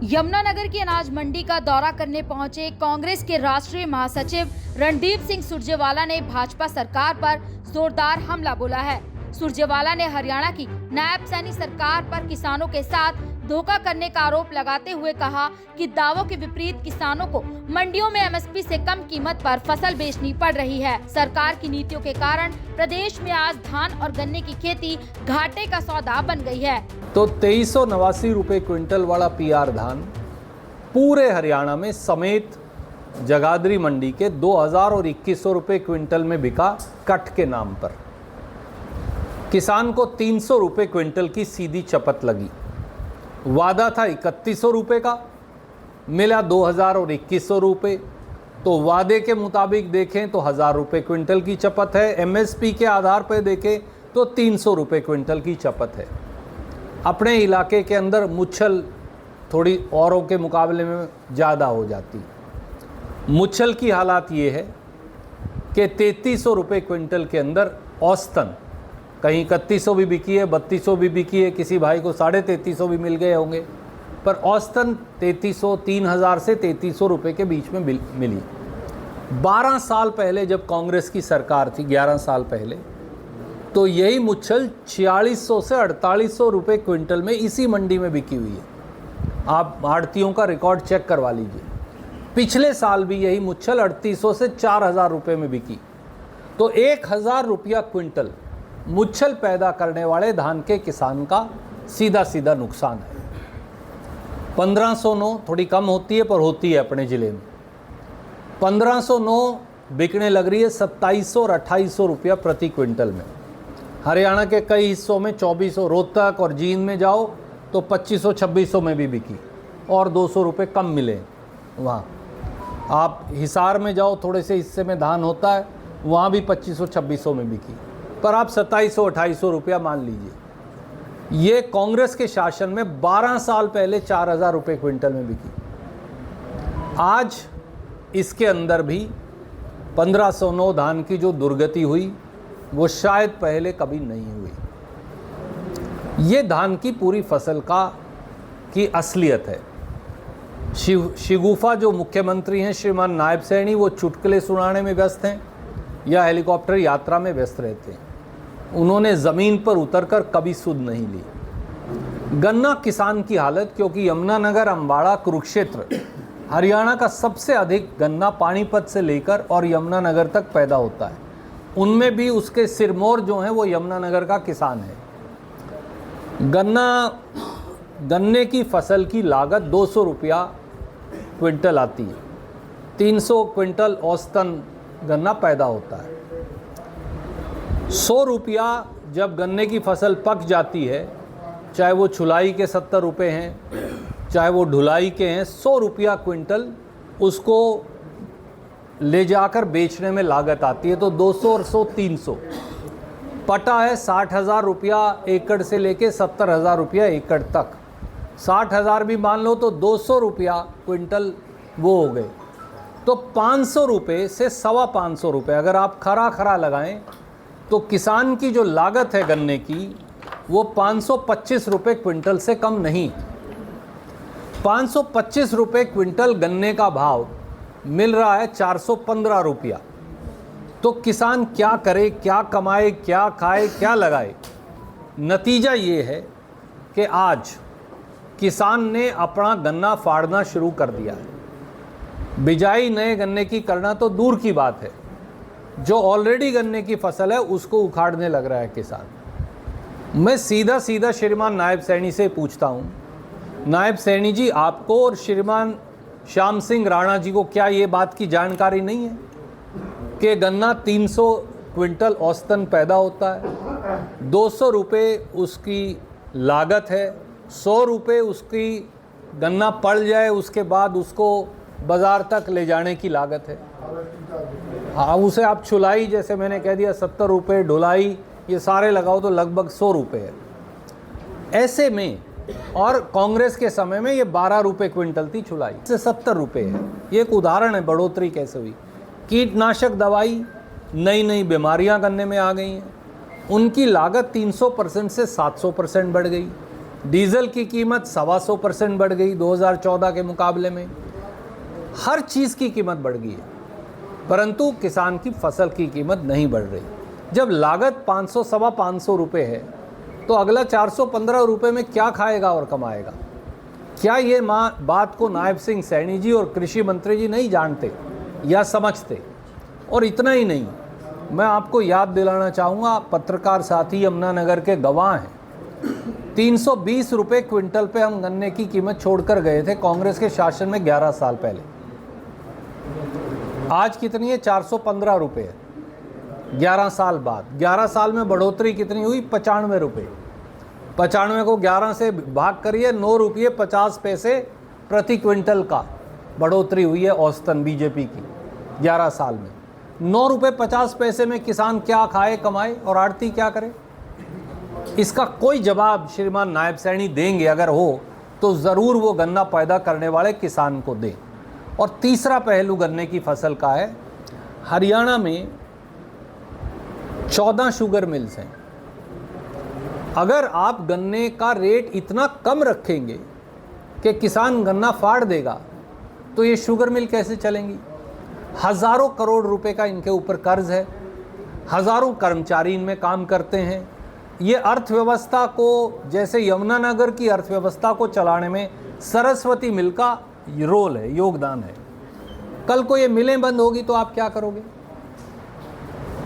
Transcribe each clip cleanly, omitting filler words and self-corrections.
यमुनानगर की अनाज मंडी का दौरा करने पहुंचे कांग्रेस के राष्ट्रीय महासचिव रणदीप सिंह सुरजेवाला ने भाजपा सरकार पर जोरदार हमला बोला है। सुरजेवाला ने हरियाणा की नायब सैनी सरकार पर किसानों के साथ धोखा करने का आरोप लगाते हुए कहा कि दावों के विपरीत किसानों को मंडियों में एमएसपी से कम कीमत पर फसल बेचनी पड़ रही है। सरकार की नीतियों के कारण प्रदेश में आज धान और गन्ने की खेती घाटे का सौदा बन गई है। तो 2389 रुपए क्विंटल वाला पीआर धान पूरे हरियाणा में समेत जगाधरी मंडी के 2000 और 2100 रुपए क्विंटल में बिका कट के नाम पर। किसान को 300 रुपए क्विंटल की सीधी चपत लगी। वादा था 3100 रुपए का, मिला 2000 और 2100 रुपए। तो वादे के मुताबिक देखें तो 1000 रुपए क्विंटल की चपत है। एमएसपी के आधार पर देखें तो 300 रुपए क्विंटल की चपत है। अपने इलाके के अंदर मुच्छल थोड़ी औरों के मुकाबले में ज़्यादा हो जाती। मुच्छल की हालात ये है कि 3300 रुपए क्विंटल के अंदर औसतन, कहीं 3100 भी बिकी है, 3200 भी बिकी है, किसी भाई को 3350 भी मिल गए होंगे, पर औसतन 3300, 3000 से 3300 रुपए के बीच में मिली। 12 साल पहले जब कांग्रेस की सरकार थी, 11 साल पहले, तो यही मुच्छल 4600 से 4800 रुपए क्विंटल में इसी मंडी में बिकी हुई है। आप आड़तियों का रिकॉर्ड चेक करवा लीजिए। पिछले साल भी यही मुच्छल 3800 से 4000 रुपए में बिकी। तो 1000 रुपया क्विंटल मुच्छल पैदा करने वाले धान के किसान का सीधा सीधा नुकसान है। 1509 थोड़ी कम होती है पर होती है अपने ज़िले में। 1509 बिकने लग रही है 2700 और 2800 रुपया प्रति क्विंटल में। हरियाणा के कई हिस्सों में 2400, रोहतक और जींद में जाओ तो 2500-2600 में भी बिकी और 200 रुपये कम मिले वहाँ। आप हिसार में जाओ, थोड़े से हिस्से में धान होता है, वहाँ भी 2500-2600 में बिकी, पर आप 2700-2800 रुपया मान लीजिए। ये कांग्रेस के शासन में 12 साल पहले 4000 रुपये क्विंटल में बिकी। आज इसके अंदर भी 1509 धान की जो दुर्गति हुई वो शायद पहले कभी नहीं हुई। ये धान की पूरी फसल की असलियत है। शिगुफा जो मुख्यमंत्री हैं श्रीमान नायब सैनी, वो चुटकुले सुनाने में व्यस्त हैं या हेलीकॉप्टर यात्रा में व्यस्त रहते हैं। उन्होंने ज़मीन पर उतरकर कभी सुध नहीं ली। गन्ना किसान की हालत, क्योंकि यमुनानगर, अम्बाड़ा, कुरुक्षेत्र हरियाणा का सबसे अधिक गन्ना पानीपत से लेकर और यमुनानगर तक पैदा होता है। उनमें भी उसके सिरमौर जो हैं वो यमुनानगर का किसान है। गन्ने की फसल की लागत 200 रुपया क्विंटल आती है। 300 क्विंटल औसतन गन्ना पैदा होता है। 100 रुपया जब गन्ने की फसल पक जाती है, चाहे वो छुलाई के 70 रुपये हैं, चाहे वो ढुलाई के हैं, 100 रुपया क्विंटल उसको ले जाकर बेचने में लागत आती है। तो 200 और 100 300, पटा है 60,000 रुपया एकड़ से लेके 70,000 रुपया एकड़ तक। 60,000 भी मान लो तो 200 रुपया क्विंटल वो हो गए। तो 500 रुपये से 525 रुपये अगर आप खरा लगाएं तो किसान की जो लागत है गन्ने की, वो 525 रुपये क्विंटल से कम नहीं। 525 रुपये क्विंटल गन्ने का भाव मिल रहा है 415 रुपया। तो किसान क्या करे, क्या कमाए, क्या खाए, क्या लगाए? नतीजा ये है कि आज किसान ने अपना गन्ना फाड़ना शुरू कर दिया है। बिजाई नए गन्ने की करना तो दूर की बात है, जो ऑलरेडी गन्ने की फसल है उसको उखाड़ने लग रहा है किसान। मैं सीधा श्रीमान नायब सैनी से पूछता हूँ, नायब सैनी जी, आपको और श्रीमान श्याम सिंह राणा जी को क्या ये बात की जानकारी नहीं है कि गन्ना 300 क्विंटल औसतन पैदा होता है, 200 रुपये उसकी लागत है, 100 रुपये उसकी गन्ना पड़ जाए उसके बाद उसको बाज़ार तक ले जाने की लागत है। हाँ, उसे आप छुलाई, जैसे मैंने कह दिया, 70 रुपये, ढुलाई, ये सारे लगाओ तो लगभग 100 रुपये है। ऐसे में, और कांग्रेस के समय में ये 12 रुपये क्विंटल थी छुलाई, से 70 रुपये है। ये एक उदाहरण है बढ़ोतरी कैसे हुई। कीटनाशक दवाई, नई बीमारियां गन्ने में आ गई हैं, उनकी लागत 300% से 700% बढ़ गई। डीजल की कीमत 125% बढ़ गई 2014 के मुकाबले में। हर चीज़ की कीमत बढ़ गई है, परंतु किसान की फसल की कीमत नहीं बढ़ रही। जब लागत 500 सवा 500 रुपये है तो अगला 415 रुपये में क्या खाएगा और कमाएगा? क्या ये बात को नायब सिंह सैनी जी और कृषि मंत्री जी नहीं जानते या समझते? और इतना ही नहीं, मैं आपको याद दिलाना चाहूँगा, पत्रकार साथी यमुनानगर के गवाह हैं, 320 रुपये क्विंटल पे हम गन्ने की कीमत छोड़कर गए थे कांग्रेस के शासन में 11 साल पहले। आज कितनी है? 415 रुपये है 11 साल बाद। 11 साल में बढ़ोतरी कितनी हुई? 95 रुपये। 95 को 11 से भाग करिए, 9 रुपये 50 पैसे प्रति क्विंटल का बढ़ोतरी हुई है औसतन बीजेपी की 11 साल में। 9 रुपये 50 पैसे में किसान क्या खाए कमाए और आड़ती क्या करे? इसका कोई जवाब श्रीमान नायब सैनी देंगे, अगर हो तो ज़रूर वो गन्ना पैदा करने वाले किसान को दें। और तीसरा पहलू गन्ने की फसल का है, हरियाणा में 14 शुगर मिल्स हैं। अगर आप गन्ने का रेट इतना कम रखेंगे कि किसान गन्ना फाड़ देगा, तो ये शुगर मिल कैसे चलेंगी? हज़ारों करोड़ रुपए का इनके ऊपर कर्ज है, हज़ारों कर्मचारी इनमें काम करते हैं। ये अर्थव्यवस्था को, जैसे यमुनानगर की अर्थव्यवस्था को चलाने में सरस्वती मिल का रोल है, योगदान है। कल को ये मिलें बंद होगी तो आप क्या करोगे?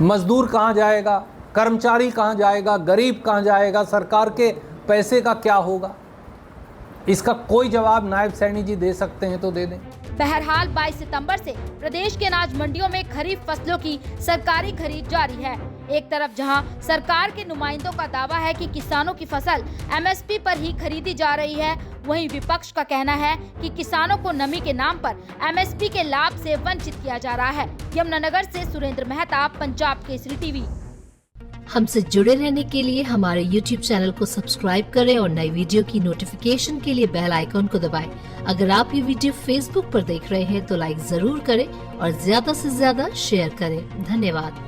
मजदूर कहाँ जाएगा? कर्मचारी कहाँ जाएगा? गरीब कहाँ जाएगा? सरकार के पैसे का क्या होगा? इसका कोई जवाब नायब सैनी जी दे सकते हैं तो दे दें। बहरहाल 22 सितंबर से प्रदेश के अनाज मंडियों में खरीफ फसलों की सरकारी खरीद जारी है। एक तरफ जहां सरकार के नुमाइंदों का दावा है कि किसानों की फसल एमएसपी पर ही खरीदी जा रही है, वहीं विपक्ष का कहना है कि किसानों को नमी के नाम पर एमएसपी के लाभ से वंचित किया जा रहा है। यमुनानगर से सुरेंद्र मेहता, पंजाब केसरी टीवी। हमसे जुड़े रहने के लिए हमारे YouTube चैनल को सब्सक्राइब करें और नई वीडियो की नोटिफिकेशन के लिए बेल आइकॉन को दबाएं। अगर आप ये वीडियो Facebook पर देख रहे हैं तो लाइक जरूर करें और ज्यादा से ज्यादा शेयर करें। धन्यवाद।